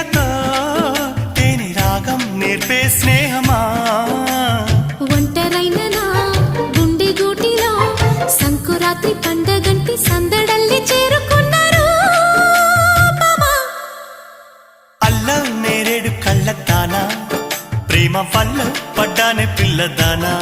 తీగలతో తేని రాగం నేర్పే స్నేహమా ఒంటరైన నా గుండె గూటిలో సంకురాత్రి పండగంటి సందడల్లి చేరుకున్నారు మామా. అల్లం నేరేడు కళ్ళ దానా ప్రేమ వల్ల పడ్డానే పిల్లదానా